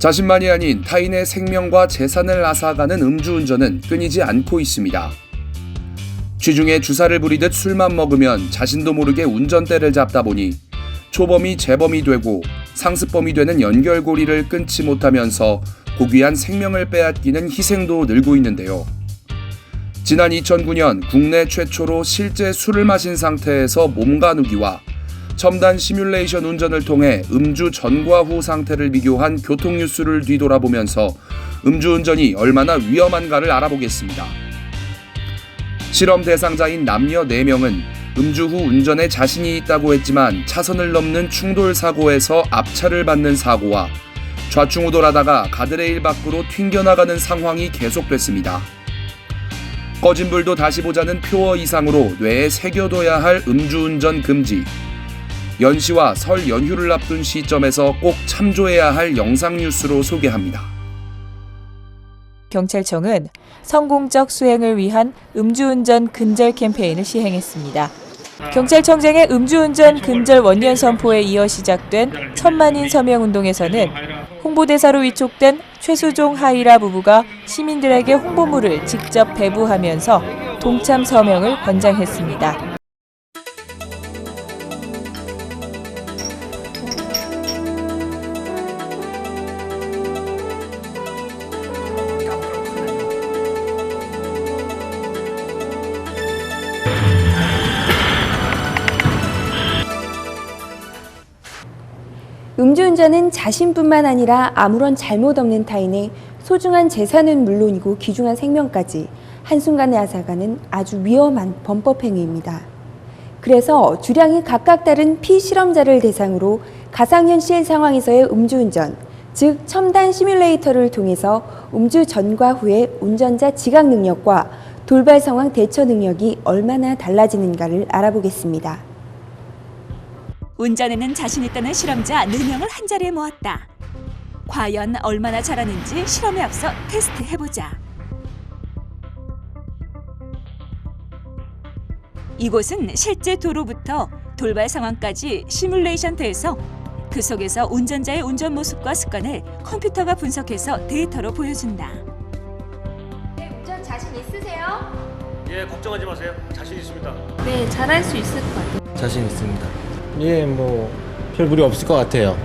자신만이 아닌 타인의 생명과 재산을 앗아가는 음주운전은 끊이지 않고 있습니다. 쥐중에 주사를 부리듯 술만 먹으면 자신도 모르게 운전대를 잡다 보니 초범이 재범이 되고 상습범이 되는 연결고리를 끊지 못하면서 고귀한 생명을 빼앗기는 희생도 늘고 있는데요. 지난 2009년 국내 최초로 실제 술을 마신 상태에서 몸 가누기와 첨단 시뮬레이션 운전을 통해 음주 전과 후 상태를 비교한 교통뉴스를 뒤돌아보면서 음주운전이 얼마나 위험한가를 알아보겠습니다. 실험 대상자인 남녀 4명은 음주 후 운전에 자신이 있다고 했지만 차선을 넘는 충돌 사고에서 압차를 받는 사고와 좌충우돌하다가 가드레일 밖으로 튕겨나가는 상황이 계속됐습니다. 꺼진 불도 다시 보자는 표어 이상으로 뇌에 새겨둬야 할 음주운전 금지, 연시와 설 연휴를 앞둔 시점에서 꼭 참조해야 할 영상 뉴스로 소개합니다. 경찰청은 성공적 수행을 위한 음주운전 근절 캠페인을 시행했습니다. 경찰청장의 음주운전 근절 원년 선포에 이어 시작된 천만인 서명운동에서는 홍보대사로 위촉된 최수종 하이라 부부가 시민들에게 홍보물을 직접 배부하면서 동참 서명을 권장했습니다. 음주운전은 자신뿐만 아니라 아무런 잘못 없는 타인의 소중한 재산은 물론이고 귀중한 생명까지 한순간에 앗아가는 아주 위험한 범법행위입니다. 그래서 주량이 각각 다른 피실험자를 대상으로 가상현실 상황에서의 음주운전, 즉 첨단 시뮬레이터를 통해서 음주 전과 후의 운전자 지각 능력과 돌발 상황 대처 능력이 얼마나 달라지는가를 알아보겠습니다. 운전에는 자신 있다는 실험자 4명을 한자리에 모았다. 과연 얼마나 잘하는지 실험에 앞서 테스트해보자. 이곳은 실제 도로부터 돌발 상황까지 시뮬레이션돼서 그 속에서 운전자의 운전 모습과 습관을 컴퓨터가 분석해서 데이터로 보여준다. 네, 운전 자신 있으세요? 예, 걱정하지 마세요. 자신 있습니다. 네, 잘할 수 있을 것 같아요. 자신 있습니다. 예, 별 무리 없을 것 같아요.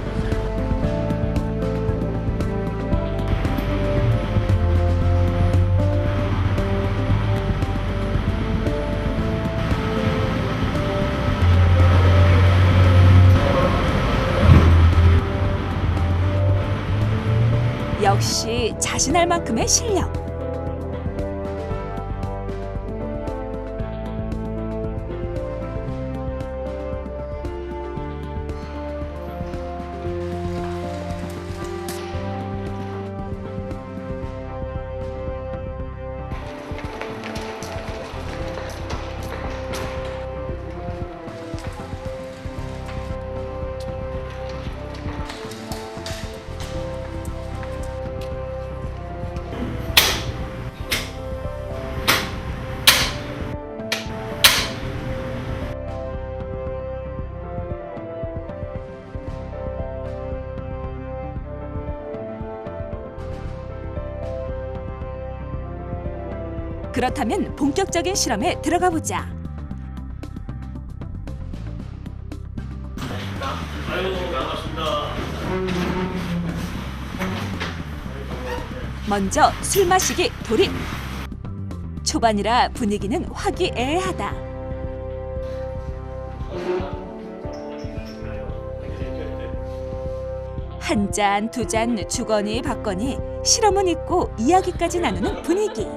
역시 자신할 만큼의 실력. 그렇다면 본격적인 실험에 들어가 보자. 아유, 반갑습니다. 먼저 술 마시기 돌입. 초반이라 분위기는 화기애애하다. 한 잔, 두 잔 주거니 받거니 실험은 있고 이야기까지 나누는 분위기.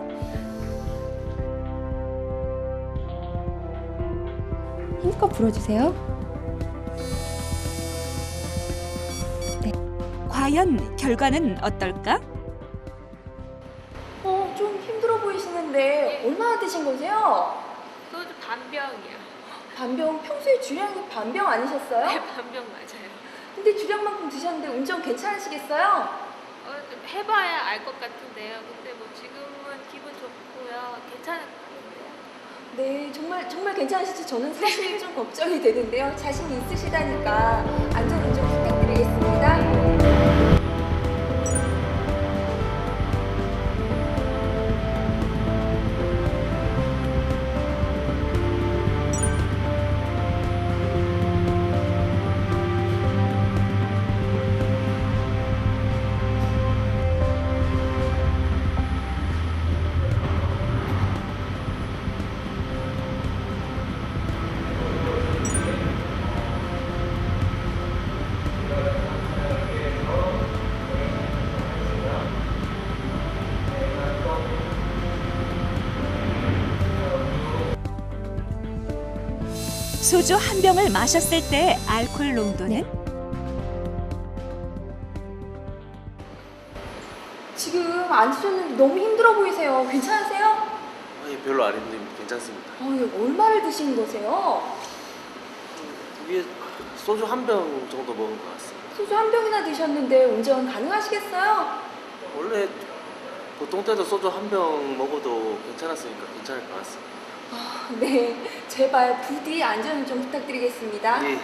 힘껏 불어주세요. 과연 결과는 어떨까? 좀 힘들어 보이시는데 얼마나 드신 거세요? 소주 반병이요. 반병, 평소에 주량이 반병 아니셨어요? 네, 반병 맞아요. 근데 주량만큼 드셨는데 운전 괜찮으시겠어요? 좀 해봐야 알 것 같은데요. 근데 지금은 기분 좋고요. 괜찮은 것 같아요. 네, 정말 괜찮으시지? 저는 사실 좀 걱정이 되는데요. 자신이 있으시다니까 안전운전 부탁드리겠습니다. 소주 한 병을 마셨을 때의 알코올 농도는 지금 안 드셨는데 너무 힘들어 보이세요. 괜찮으세요? 아니, 별로 안 힘듭니다. 괜찮습니다. 얼마를 드신 거세요? 이게 소주 한 병 정도 먹은 것 같습니다. 소주 한 병이나 드셨는데 운전 가능하시겠어요? 원래 보통 때도 소주 한 병 먹어도 괜찮았으니까 괜찮을 것 같습니다. 네, 제발 부디 안전을 좀 부탁드리겠습니다. 예.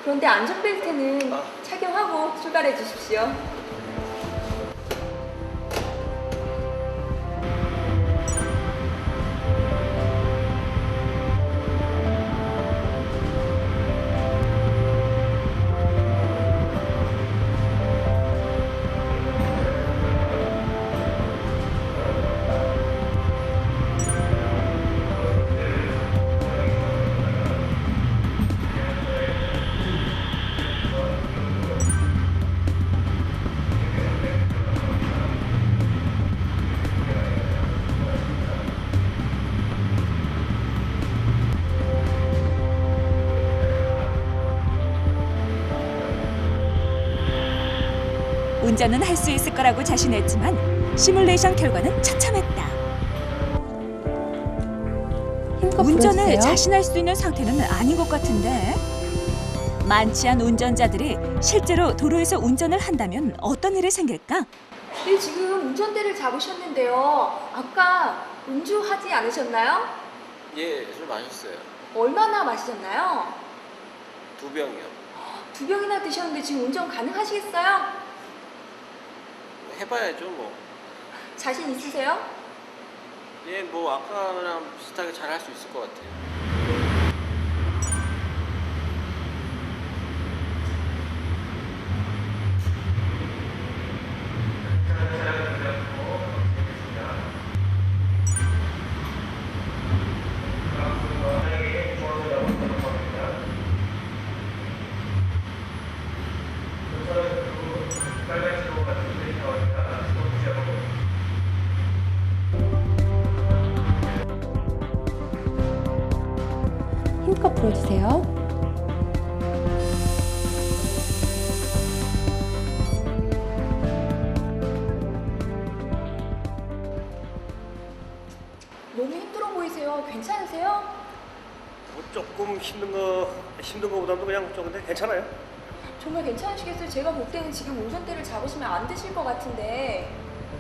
그런데 안전벨트는 아. 착용하고 출발해 주십시오. 운전은 할 수 있을 거라고 자신했지만 시뮬레이션 결과는 처참했다. 힘껏 운전을 불어주세요. 자신할 수 있는 상태는 아닌 것 같은데 많지 않은 운전자들이 실제로 도로에서 운전을 한다면 어떤 일이 생길까? 네, 지금 운전대를 잡으셨는데요. 아까 음주하지 않으셨나요? 예, 술 마셨어요. 얼마나 마셨나요? 2병이요. 2병이나 드셨는데 지금 운전 가능하시겠어요? 해봐야죠, 뭐. 자신 있으세요? 예, 뭐 아까랑 비슷하게 잘 할 수 있을 것 같아요. 힘껏 불어주세요. 너무 힘들어 보이세요. 괜찮으세요? 뭐 조금 힘든 거보다도 그냥 좀 근데 괜찮아요. 정말 괜찮으시겠어요? 제가 볼 때는 지금 운전대를 잡으시면 안 되실 것 같은데.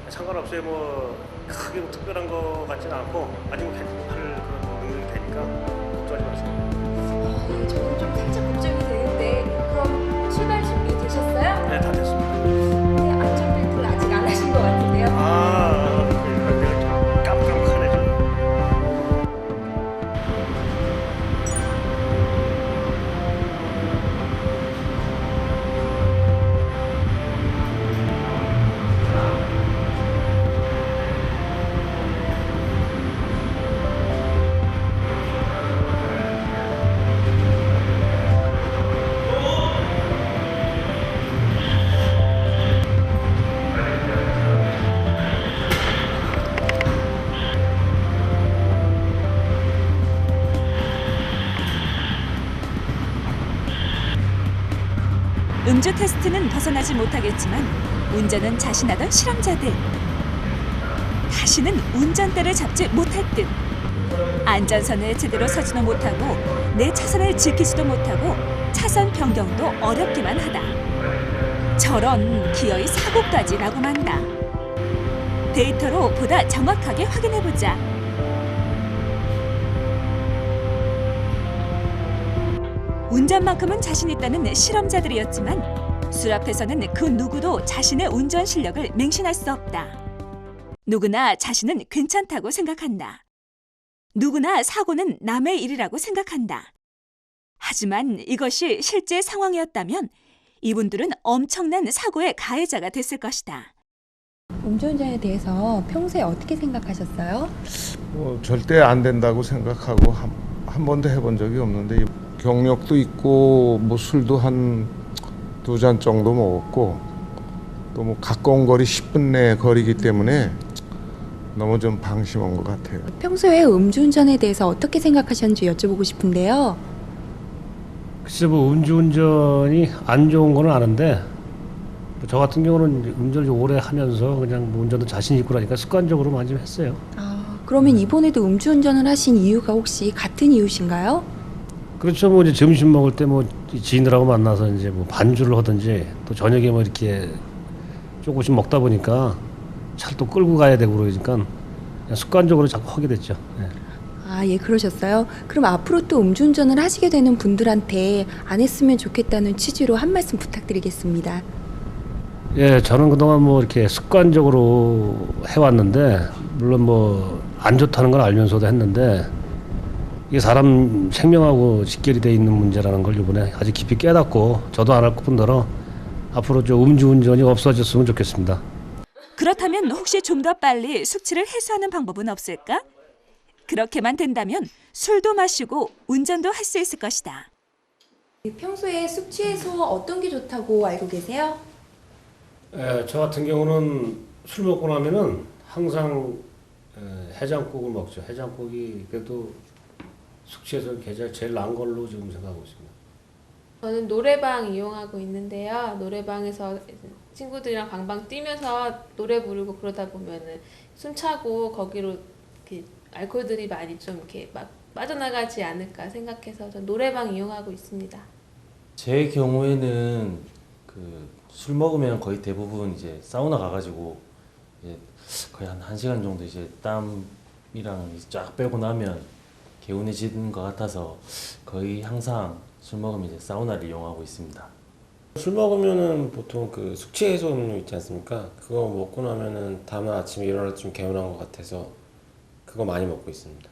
상관없어요. 뭐 크게 뭐 특별한 거 같지는 않고 아직 뭐 할 그런 능력이 되니까 걱정하지 마세요. 네, 저는 좀 살짝 걱정이 되는데 그럼 출발 준비 되셨어요? 네, 다 됐습니다. 네, 안전벨트를 아직 안 하신 것 같은데요. 내가 좀 깜깜하네 좀. 음주 테스트는 벗어나지 못하겠지만 운전은 자신하던 실험자들. 다시는 운전대를 잡지 못할 듯. 안전선에 제대로 서지도 못하고 내 차선을 지키지도 못하고 차선 변경도 어렵기만 하다. 저런 기어이 사고까지 나고 만다. 데이터로 보다 정확하게 확인해보자. 운전만큼은 자신 있다는 실험자들이었지만 술 앞에서는 그 누구도 자신의 운전 실력을 맹신할 수 없다. 누구나 자신은 괜찮다고 생각한다. 누구나 사고는 남의 일이라고 생각한다. 하지만 이것이 실제 상황이었다면 이분들은 엄청난 사고의 가해자가 됐을 것이다. 음주운전에 대해서 평소에 어떻게 생각하셨어요? 절대 안 된다고 생각하고 한 번도 해본 적이 없는데 경력도 있고 뭐 술도 한 2잔 정도 먹었고 또 뭐 가까운 거리 10분 내 거리기 때문에 너무 좀 방심한 것 같아요. 평소에 음주운전에 대해서 어떻게 생각하셨는지 여쭤보고 싶은데요. 글쎄 뭐 음주운전이 안 좋은 건 아는데 저 같은 경우는 운전을 오래 하면서 그냥 뭐 운전도 자신 있고 그러니까 습관적으로 많이 좀 했어요. 그러면 이번에도 음주운전을 하신 이유가 혹시 같은 이유신가요? 그렇죠. 뭐 이제 점심 먹을 때 뭐 지인들하고 만나서 이제 뭐 반주를 하든지 또 저녁에 뭐 이렇게 조금씩 먹다 보니까 차를 또 끌고 가야 되고 그러니까 그냥 습관적으로 자꾸 하게 됐죠. 예. 예, 그러셨어요. 그럼 앞으로 또 음주운전을 하시게 되는 분들한테 안 했으면 좋겠다는 취지로 한 말씀 부탁드리겠습니다. 예, 저는 그동안 뭐 이렇게 습관적으로 해왔는데 물론 뭐 안 좋다는 걸 알면서도 했는데 이게 사람 생명하고 직결이 돼 있는 문제라는 걸 이번에 아주 깊이 깨닫고 저도 안 할 뿐더러 앞으로 좀 음주운전이 없어졌으면 좋겠습니다. 그렇다면 혹시 좀 더 빨리 숙취를 해소하는 방법은 없을까? 그렇게만 된다면 술도 마시고 운전도 할 수 있을 것이다. 평소에 숙취 해소 어떤 게 좋다고 알고 계세요? 예, 저 같은 경우는 술 먹고 나면은 항상 해장국을 먹죠. 해장국이 그래도 숙취해서 제일 나은 걸로 지금 생각하고 있습니다. 저는 노래방 이용하고 있는데요. 노래방에서 친구들이랑 방방 뛰면서 노래 부르고 그러다 보면은 숨차고 거기로 이렇게 알코올들이 많이 좀 이렇게 막 빠져나가지 않을까 생각해서 전 노래방 이용하고 있습니다. 제 경우에는 술 먹으면 거의 대부분 이제 사우나 가가지고 이제 거의 한 1시간 정도 이제 땀이랑 쫙 빼고 나면 개운해지는 것 같아서 거의 항상 술 먹으면 이제 사우나를 이용하고 있습니다. 술 먹으면은 보통 그 숙취 해소 음료 있지 않습니까? 그거 먹고 나면은 다음날 아침에 일어날 때 좀 개운한 것 같아서 그거 많이 먹고 있습니다.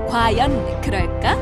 과연 그럴까?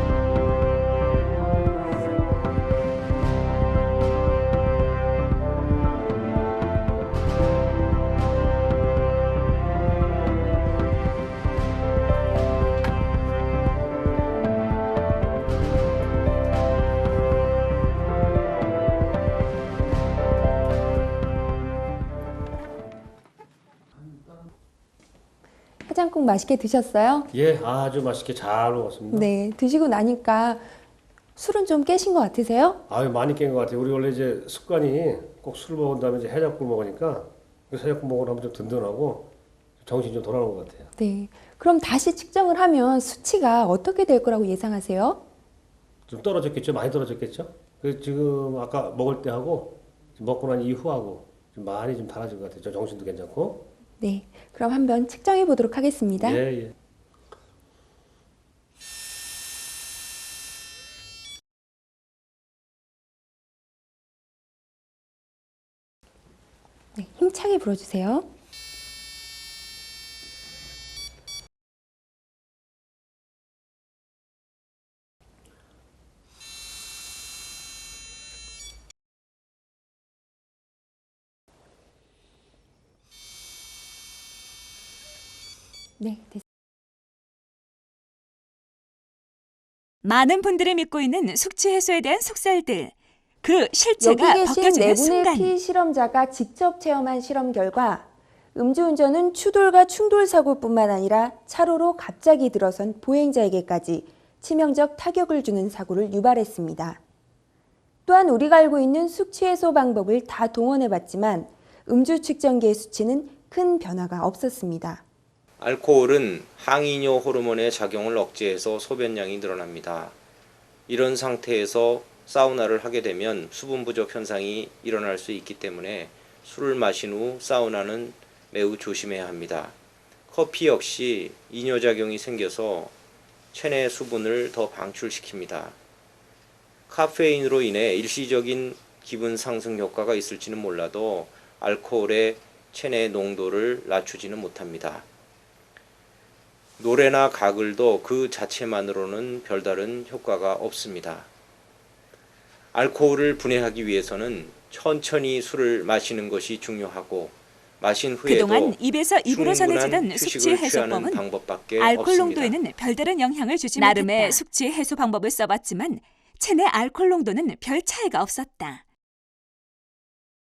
해장국 맛있게 드셨어요? 예, 아주 맛있게 잘 먹었습니다. 네, 드시고 나니까 술은 좀 깨신 것 같으세요? 아유, 많이 깬 것 같아요. 우리 원래 이제 습관이 꼭 술을 먹은 다음에 이제 해장국 먹으니까 그 해장국 먹으러 하면 좀 든든하고 정신이 좀 돌아오는 것 같아요. 네. 그럼 다시 측정을 하면 수치가 어떻게 될 거라고 예상하세요? 좀 떨어졌겠죠? 많이 떨어졌겠죠? 그 지금 아까 먹을 때 하고 먹고 난 이후하고 좀 많이 좀 달라진 것 같아요. 저 정신도 괜찮고. 네. 그럼 한번 측정해 보도록 하겠습니다. 예, 예. 네, 힘차게 불어주세요. 네, 됐습니다. 많은 분들이 믿고 있는 숙취 해소에 대한 속설들. 그 여기 실체가 계신 벗겨지는 네 분의 순간. 피실험자가 직접 체험한 실험 결과 음주운전은 추돌과 충돌 사고뿐만 아니라 차로로 갑자기 들어선 보행자에게까지 치명적 타격을 주는 사고를 유발했습니다. 또한 우리가 알고 있는 숙취 해소 방법을 다 동원해봤지만 음주 측정기의 수치는 큰 변화가 없었습니다. 알코올은 항이뇨 호르몬의 작용을 억제해서 소변량이 늘어납니다. 이런 상태에서 사우나를 하게 되면 수분 부족 현상이 일어날 수 있기 때문에 술을 마신 후 사우나는 매우 조심해야 합니다. 커피 역시 이뇨작용이 생겨서 체내 수분을 더 방출시킵니다. 카페인으로 인해 일시적인 기분 상승 효과가 있을지는 몰라도 알코올의 체내 농도를 낮추지는 못합니다. 노래나 가글도 그 자체만으로는 별다른 효과가 없습니다. 알코올을 분해하기 위해서는 천천히 술을 마시는 것이 중요하고 마신 후에도 그동안 입에서 입으로 충분한 전해지던 휴식을 숙취 취하는 해소법은 방법밖에 알코올 없습니다. 농도에는 별다른 영향을 주지 못했다. 나름의 숙취 해소 방법을 써봤지만 체내 알코올 농도는 별 차이가 없었다.